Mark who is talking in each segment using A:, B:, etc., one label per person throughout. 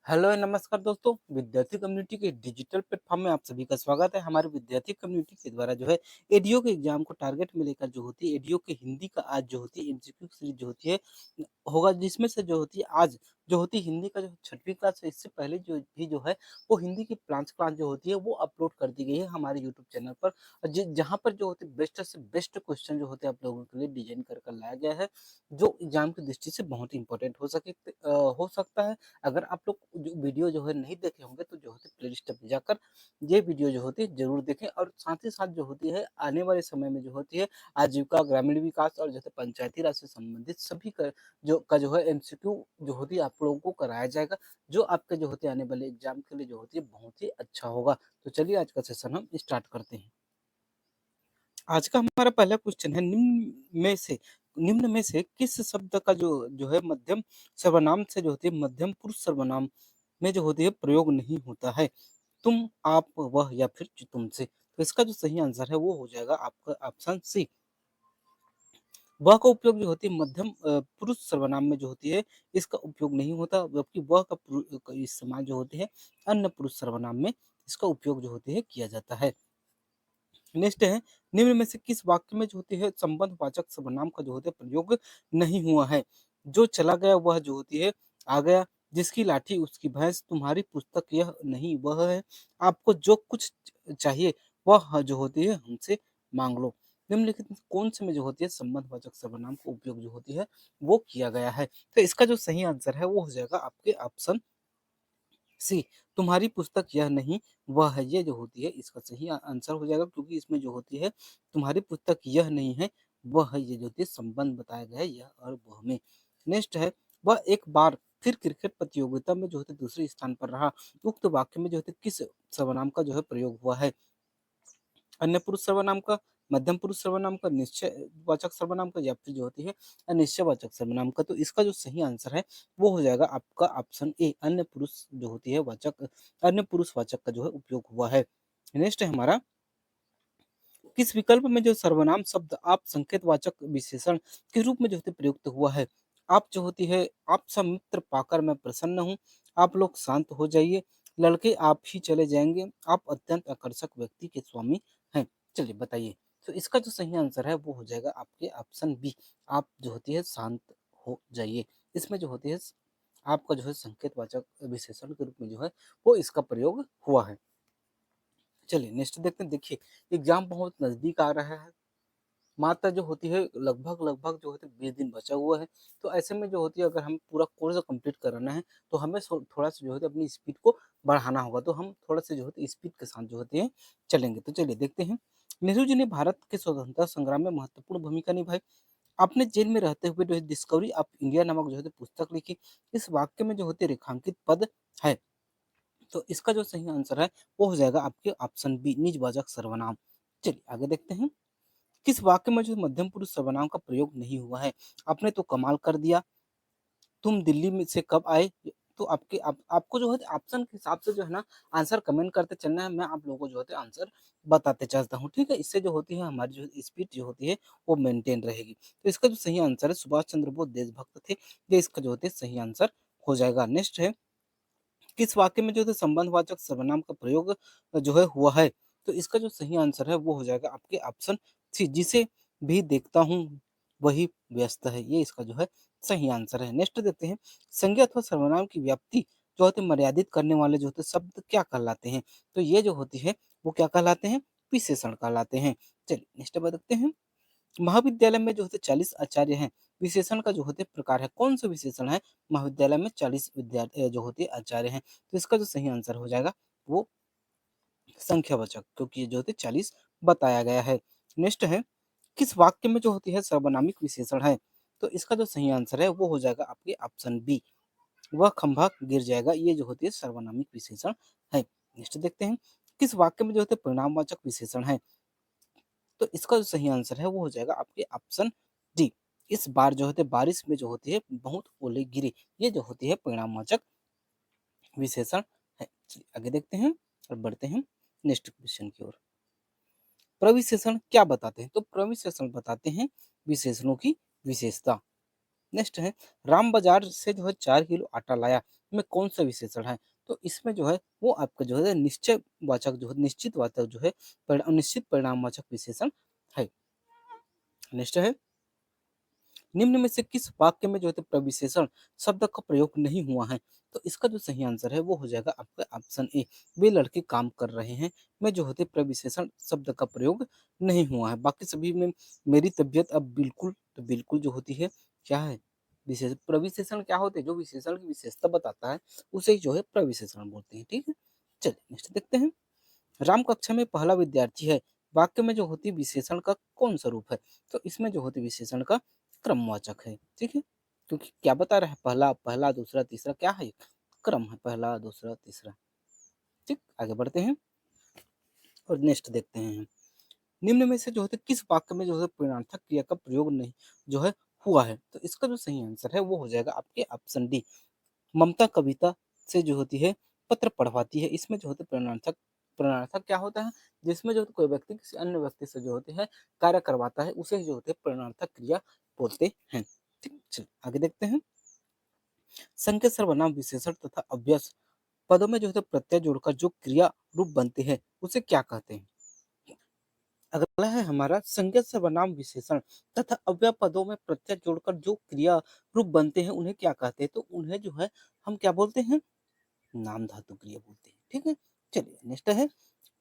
A: Hello नमस्कार दोस्तों, विद्यार्थी कम्युनिटी के डिजिटल प्लेटफॉर्म में आप सभी का स्वागत है। हमारे विद्यार्थी कम्युनिटी के द्वारा जो है एडीओ के एग्जाम को टारगेट में लेकर जो होती है एडीओ के हिंदी का आज जो होती है एमसीक्यू सीरीज जो होती है होगा, जिसमें से जो होती है आज जो होती है हिंदी का जो छठवीं क्लास है, इससे पहले जो है वो हिंदी की प्लांस क्लास जो होती है वो अपलोड कर दी गई है हमारे यूट्यूब चैनल पर। जहाँ पर जो होती है बेस्ट से बेस्ट क्वेश्चन जो होते हैं आप लोगों के लिए डिजाइन कर लाया गया है, जो एग्जाम की दृष्टि से बहुत ही इंपॉर्टेंट हो सकता है। अगर आप लोग जो वीडियो जो है नहीं देखे होंगे तो जो होती है प्लेलिस्ट पे जाकर ये वीडियो जो होती है ज़रूर देखें, और साथ ही साथ जो होती है आने वाले समय में जो होती है आजीविका, ग्रामीण विकास और जैसे पंचायती राज से संबंधित सभी का जो है एमसीक्यू जो होती है आप लोगों को कराया जाएगा, जो आपके जो होते हैं आने वाले एग्जाम के लिए जो होती है बहुत ही अच्छा होगा। तो चलिए आज का सेशन हम स्टार्ट करते हैं। आज का हमारा पहला क्वेश्चन है, निम्न में से किस शब्द का जो है मध्यम सर्वनाम से जो होती है मध्यम पुरुष सर्वनाम में जो होती है प्रयोग नहीं होता है? तुम, आप, वह या फिर तुमसे। तो इसका जो सही आंसर है वो हो जाएगा आपका ऑप्शन सी। वह का उपयोग जो होती है मध्यम पुरुष सर्वनाम में जो होती है इसका उपयोग नहीं होता, जबकि वह का इस्तेमाल जो होती है अन्य पुरुष सर्वनाम में इसका उपयोग जो होती है किया जाता है। नेक्स्ट है, निम्न में से किस वाक्य में जो होती है संबंधवाचक सर्वनाम का जो होता है प्रयोग नहीं हुआ है? जो चला गया वह जो होती है आ गया, जिसकी लाठी उसकी भैंस, तुम्हारी पुस्तक यह नहीं वह है, आपको जो कुछ चाहिए वह जो होती है हमसे मांग लो। निम्नलिखित में से कौन से में जो होती है संबंधवाचक सर्वनाम का उपयोग जो होती है वो किया गया है? तो इसका जो सही आंसर है वो हो जाएगा आपके ऑप्शन सी। तुम्हारी पुस्तक यह नहीं वह है, ये जो होती है इसका सही आंसर हो जाएगा, क्योंकि इसमें जो होती है तुम्हारी पुस्तक यह नहीं है वह है, ये जो होती है संबंध बताया गया है यह और वह में। नेक्स्ट है, वह एक बार फिर क्रिकेट प्रतियोगिता में जो होते दूसरे स्थान पर रहा, उक्त वाक्य में जो होते किस सर्वनाम का जो है प्रयोग हुआ है? अन्य पुरुष सर्वनाम का, मध्यम पुरुष सर्वनाम का, निश्चयवाचक सर्वनाम का, या फिर जो होती है अनिश्चयवाचक सर्वनाम का। तो इसका जो सही आंसर है वो हो जाएगा आपका ऑप्शन ए, अन्य पुरुष जो होती है वाचक, अन्य पुरुष वाचक का जो है उपयोग हुआ है। नेक्स्ट है हमारा, किस विकल्प में जो सर्वनाम शब्द आप संकेतवाचक विशेषण के रूप में जो होती है प्रयुक्त हुआ है? आप जो होती है, आप सब मित्र पाकर मैं प्रसन्न हूँ, आप लोग शांत हो जाइए, लड़के आप ही चले जाएंगे, आप अत्यंत आकर्षक व्यक्ति के स्वामी हैं। चलिए बताइए। तो इसका जो सही आंसर है वो हो जाएगा आपके ऑप्शन बी, आप जो होती है शांत हो जाइए। इसमें जो होती है आपका जो है संकेतवाचक विशेषण के रूप में जो है वो इसका प्रयोग हुआ है। चलिए नेक्स्ट देखते हैं। देखिए, एग्जाम बहुत नजदीक आ रहा है, मात्रा जो होती है लगभग लगभग जो होती है 20 दिन बचा हुआ है। तो ऐसे में जो होती है अगर हम पूरा कोर्स कंप्लीट कराना है तो हमें थोड़ा सा जो होता है अपनी स्पीड को बढ़ाना होगा। तो हम थोड़ा सा जो होती है स्पीड के साथ जो होते हैं चलेंगे। तो चलिए देखते हैं। नेहरू जी ने भारत के स्वतंत्रता संग्राम में महत्वपूर्ण भूमिका निभाई। आपने जेल में रहते हुए जो है डिस्कवरी ऑफ इंडिया नामक जो है पुस्तक लिखी। इस वाक्य में जो होते रेखांकित पद है, तो इसका जो सही आंसर है वो हो जाएगा आपके ऑप्शन बी, निजवाचक सर्वनाम। चलिए आगे देखते हैं। किस वाक्य में जो मध्यम पुरुष सर्वनाम का प्रयोग नहीं हुआ है? आपने तो कमाल कर दिया, तुम दिल्ली में से कब आए? तो आपको जो है ऑप्शन के हिसाब से जो है ना आंसर कमेंट करते चलना है। मैं आप लोगों को जो होते है आंसर बताते चलता हूँ, ठीक है? इससे जो होती है हमारी जो स्पीड जो होती है वो मेंटेन रहेगी। तो इसका जो सही आंसर है, सुभाष चंद्र बोस देशभक्त थे, ये इसका जो होते है सही आंसर हो जाएगा। नेक्स्ट है, किस वाक्य में जो है संबंधवाचक सर्वनाम का प्रयोग जो है हुआ है? तो इसका जो सही आंसर है वो हो जाएगा आपके ऑप्शन सी, जिसे भी देखता हूँ वही व्यस्त है, ये इसका जो है सही आंसर है। नेक्स्ट देखते हैं, संज्ञा अथवा सर्वनाम की व्याप्ति जो होते हैं मर्यादित करने वाले जो होते हैं शब्द क्या कहलाते हैं? तो ये जो होती है वो क्या कहलाते हैं? विशेषण कहलाते हैं। चलिए नेक्स्ट बात देखते हैं। महाविद्यालय में जो होते 40 आचार्य हैं, विशेषण का जो होते प्रकार है, कौन सा विशेषण है महाविद्यालय में 40 विद्यार्थी जो होते आचार्य हैं? तो इसका जो सही आंसर हो जाएगा वो संख्यावाचक, क्योंकि ये जो होते 40 बताया गया है। नेक्स्ट है, किस वाक्य में जो होती है सर्वनामिक विशेषण है? तो इसका जो सही आंसर है वो हो जाएगा आपके ऑप्शन बी, वह खंभा गिर जाएगा, ये जो होती है सर्वनामिक विशेषण है। नेक्स्ट देखते हैं, किस वाक्य में जो होते परिणामवाचक विशेषण है? तो इसका जो सही आंसर है वो हो जाएगा आपके ऑप्शन डी, इस बार जो होते बारिश में जो होती है बहुत ओले गिरे, ये जो होती है परिणामवाचक विशेषण है। चलिए आगे देखते हैं और बढ़ते हैं नेक्स्ट क्वेश्चन की ओर। प्रविशेषण क्या बताते हैं? तो प्रविशेषण बताते हैं विशेषणों की विशेषता। नेक्स्ट है, राम बाजार से जो है 4 किलो आटा लाया, में कौन सा विशेषण है? तो इसमें जो है वो आपका जो है निश्चयवाचक जो है निश्चितवाचक जो है निश्चित परिणामवाचक विशेषण है। नेक्स्ट है, निम्न में से किस वाक्य में जो है प्रविशेषण शब्द का प्रयोग नहीं हुआ है? तो इसका जो सही आंसर है वो हो जाएगा आपका ऑप्शन ए, वे लड़के काम कर रहे हैं में जो होते प्रविशेषण शब्द का प्रयोग नहीं हुआ है। बाकी सभी में मेरी तबीयत अब बिल्कुल तो बिल्कुल जो होती है क्या है, विशेष प्रविशेषण क्या होते हैं, जो विशेषण की विशेषता बताता है उसे ही जो है प्रविशेषण बोलते हैं। ठीक है, चलिए नेक्स्ट देखते हैं। राम कक्षा में पहला विद्यार्थी है, वाक्य में जो होती विशेषण का कौन सा रूप है? तो इसमें जो होती विशेषण का क्रमवाचक है। ठीक है, क्योंकि क्या बता रहा है, पहला पहला दूसरा तीसरा क्या है, क्रम है, पहला दूसरा तीसरा। ठीक, आगे बढ़ते हैं और नेक्स्ट देखते हैं। निम्न में से जो होते किस वाक्य में जो है प्रेरणार्थक क्रिया का प्रयोग नहीं जो है हुआ है? तो इसका जो सही आंसर है वो हो जाएगा आपके ऑप्शन डी, ममता कविता से जो होती है पत्र पढ़वाती है। इसमें जो होता है प्रेरणार्थक, प्रेरणार्थक क्या होता है, जिसमें जो कोई व्यक्ति किसी अन्य व्यक्ति से जो होते हैं कार्य करवाता है उसे जो होते हैं प्रेरणार्थक क्रिया बोलते हैं। ठीक, चलिए आगे देखते हैं। संख्या सर्वनाम विशेषण तथा अव्यस पदों में जो है प्रत्यय जोड़कर जो क्रिया रूप बनते हैं उसे क्या कहते हैं? अगला है हमारा संज्ञा सर्वनाम विशेषण तथा अव्यय पदों में प्रत्यय जोड़कर जो क्रिया रूप बनते हैं उन्हें क्या कहते हैं? तो उन्हें जो है हम क्या बोलते हैं, नाम धातु क्रिया बोलते हैं। ठीक है, चलिए नेक्स्ट है,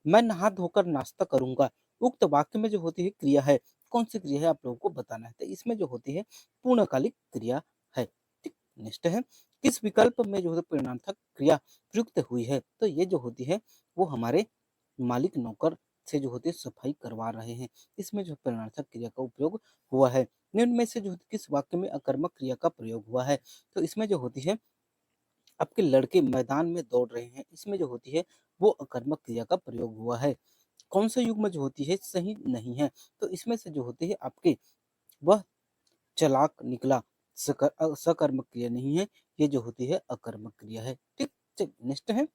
A: मैं नहा धोकर नाश्ता करूंगा, उक्त वाक्य में जो होती है क्रिया है, कौन सी क्रिया है आप लोगों को बताना है? तो इसमें जो होती है पूर्णकालिक क्रिया है। ठीक, नेक्स्ट है, किस विकल्प में जो है परिणार्थक क्रिया प्रयुक्त हुई है? तो ये जो होती है वो हमारे मालिक नौकर से जो होती है सफाई करवा रहे हैं, इसमें जो परिणार्थक क्रिया का उपयोग हुआ है। निम्न में से जो किस वाक्य में अकर्मक क्रिया का प्रयोग हुआ है? तो इसमें जो होती है आपके लड़के मैदान में दौड़ रहे हैं, इसमें जो होती है वो अकर्मक क्रिया का प्रयोग हुआ है। कौन सा युग्म जो होती है सही नहीं है? तो इसमें से जो होती है आपके वह चालाक निकला, सकर्मक क्रिया नहीं है, ये जो होती है अकर्मक क्रिया है। ठीक, चलिए नेक्स्ट है,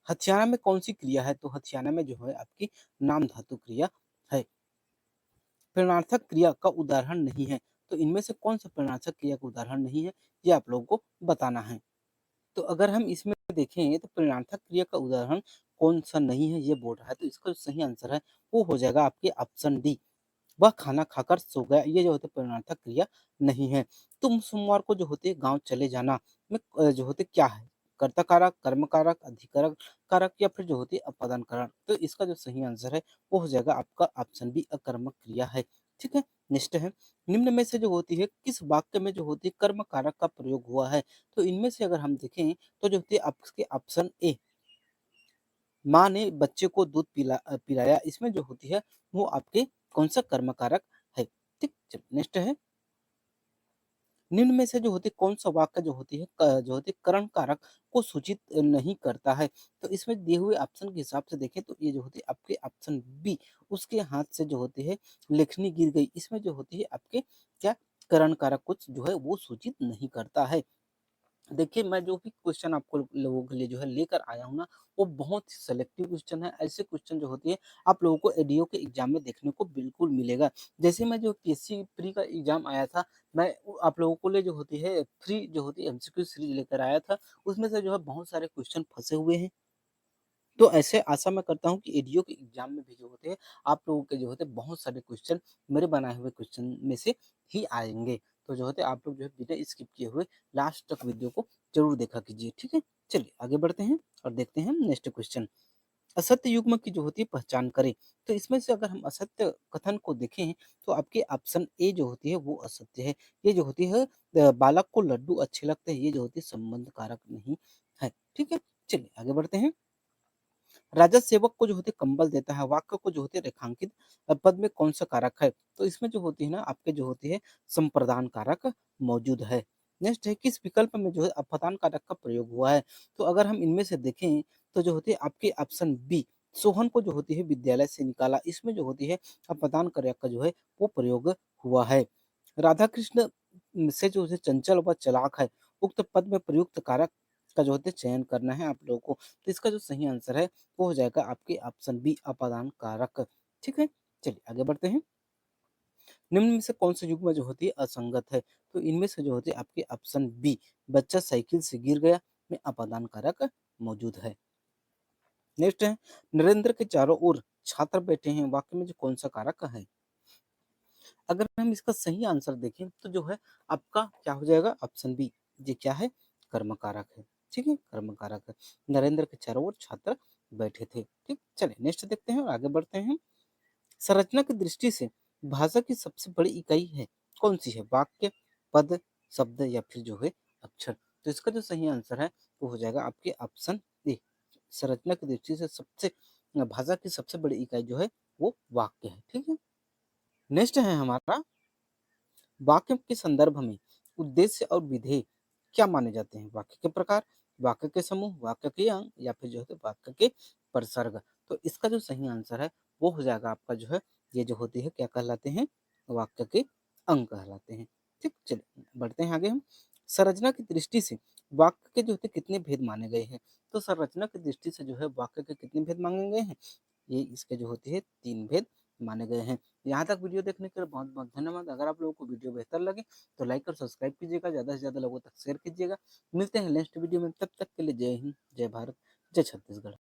A: हथियाना में कौन सी क्रिया है? तो हथियाना में जो है आपकी नाम धातु क्रिया है। प्रेरणार्थक क्रिया का उदाहरण नहीं है, तो इनमें से कौन सा प्रेरणार्थक क्रिया का उदाहरण नहीं है, ये आप लोगों को बताना है। तो अगर हम इसमें देखें तो प्रेरणार्थक क्रिया का उदाहरण कौन सा नहीं है ये बोल रहा है, तो इसका जो सही आंसर है वो हो जाएगा आपके ऑप्शन डी, वह खाना खाकर सो गया, ये जो होते प्रेरणार्थक क्रिया नहीं है। तुम सोमवार को जो होते गांव चले जाना में जो होते क्या है, कर्ता कारक, कर्म कारक, अधिकारक कारक या फिर जो होती है अपादान कारक? तो इसका जो सही आंसर है वो हो जाएगा आपका ऑप्शन बी, अकर्मक क्रिया है। ठीक है, नेक्स्ट है, निम्न में से जो होती है किस वाक्य में जो होती है कर्म कारक का प्रयोग हुआ है? तो इनमें से अगर हम देखें तो जो होती है आपके ऑप्शन ए, माँ ने बच्चे को दूध पिलाया, इसमें जो होती है वो आपके कौन सा कर्म कारक है? ठीक, चलिए नेक्स्ट है, निम्न में से जो होती है कौन सा वाक्य जो होती है जो होती है करण कारक को सूचित नहीं करता है? तो इसमें दिए हुए ऑप्शन के हिसाब से देखें तो ये जो होती है आपके ऑप्शन बी, उसके हाथ से जो होती है लेखनी गिर गई, इसमें जो होती है आपके क्या करण कारक कुछ जो है वो सूचित नहीं करता है। देखिए, मैं जो भी क्वेश्चन आपको लोगों के लिए जो है लेकर आया हूँ ना, वो बहुत ही सेलेक्टिव क्वेश्चन है। ऐसे क्वेश्चन जो होती है आप लोगों को एडीओ के एग्जाम में देखने को बिल्कुल मिलेगा। जैसे मैं जो पीएससी प्री का एग्जाम आया था, मैं आप लोगों के लिए जो होती है फ्री जो होती है एमसीक्यू सीरीज लेकर आया था, उसमें से जो है बहुत सारे क्वेश्चन फंसे हुए हैं। तो ऐसे आशा मैं करता हूँ कि एडीओ के एग्जाम में भी जो होते हैं आप लोगों के जो होते हैं बहुत सारे क्वेश्चन मेरे बनाए हुए क्वेश्चन में से ही आएंगे। तो जो होते हैं आप लोग जो है बिना स्किप किए हुए लास्ट तक वीडियो को जरूर देखा कीजिए। ठीक है, चलिए आगे बढ़ते हैं और देखते हैं नेक्स्ट क्वेश्चन। असत्य युग्म की जो होती है पहचान करें। तो इसमें से अगर हम असत्य कथन को देखें तो आपके ऑप्शन ए जो होती है वो असत्य है। ये जो होती है बालक को लड्डू अच्छे लगते हैं, ये जो होती है संबंध कारक नहीं है। ठीक है, चलिए आगे बढ़ते हैं। राजा सेवक को जो होती है कंबल देता है, वाक्य को जो होती है रेखांकित पद में कौन सा कारक है? तो इसमें जो होती है ना आपके जो होती है संप्रदान कारक मौजूद है। नेक्स्ट है, किस विकल्प में जो है अप्रदान कारक का प्रयोग हुआ है? तो अगर हम इनमें से देखें तो जो होती है आपके ऑप्शन बी, सोहन को जो होती है विद्यालय से निकाला, इसमें जो होती है अप्रदान कारक का जो है वो प्रयोग हुआ है। राधा कृष्ण से जो है चंचल व चालाक है, उक्त पद में प्रयुक्त कारक का जो होता है चयन करना है आप लोगों को। तो इसका जो सही आंसर है वो हो जाएगा आपके ऑप्शन बी, अपादान कारक। ठीक है, चलिए आगे बढ़ते हैं। निम्न में से कौन सी युग्म जो होती है असंगत है? तो इनमें से जो होती है आपकी ऑप्शन बी, बच्चा साइकिल से गिर गया में अपादान कारक मौजूद है। नेक्स्ट है, नरेंद्र के चारों ओर छात्र बैठे हैं, वाक्य में जो कौन सा कारक है? अगर हम इसका सही आंसर देखें तो जो है आपका क्या हो जाएगा? ऑप्शन बी, ये क्या है? कर्म कारक है। ठीक है, कर्म कारक है। नरेंद्र के चारों ओर छात्र बैठे थे। ठीक, चलिए नेक्स्ट देखते हैं और आगे बढ़ते हैं। संरचना की दृष्टि से भाषा की सबसे बड़ी इकाई है कौन सी है? वाक्य, पद, शब्द या फिर जो है अक्षर। तो इसका जो सही आंसर है वो हो जाएगा आपके ऑप्शन ए। संरचना की दृष्टि से सबसे भाषा की सबसे बड़ी इकाई जो है वो वाक्य है। ठीक है, नेक्स्ट है हमारा, वाक्य के संदर्भ में उद्देश्य और विधेय क्या माने जाते हैं? वाक्य के प्रकार, वाक्य के समूह, वाक्य के अंग या फिर जो है वाक्य के प्रसर्ग। तो इसका जो सही आंसर है वो हो जाएगा आपका जो है, ये जो होती है क्या कहलाते हैं? वाक्य के अंग कहलाते हैं। ठीक, चलिए बढ़ते हैं आगे हम। संरचना की दृष्टि से वाक्य के जो होते कितने भेद माने गए हैं? तो संरचना की दृष्टि से जो है वाक्य के कितने भेद मांगे गए हैं? ये इसके जो होती है 3 भेद माने गए हैं। यहाँ तक वीडियो देखने के लिए बहुत-बहुत धन्यवाद। अगर आप लोगों को वीडियो बेहतर लगे तो लाइक और सब्सक्राइब कीजिएगा, ज़्यादा से ज़्यादा लोगों तक शेयर कीजिएगा। मिलते हैं नेक्स्ट वीडियो में, तब तक के लिए जय हिंद, जय भारत, जय छत्तीसगढ़।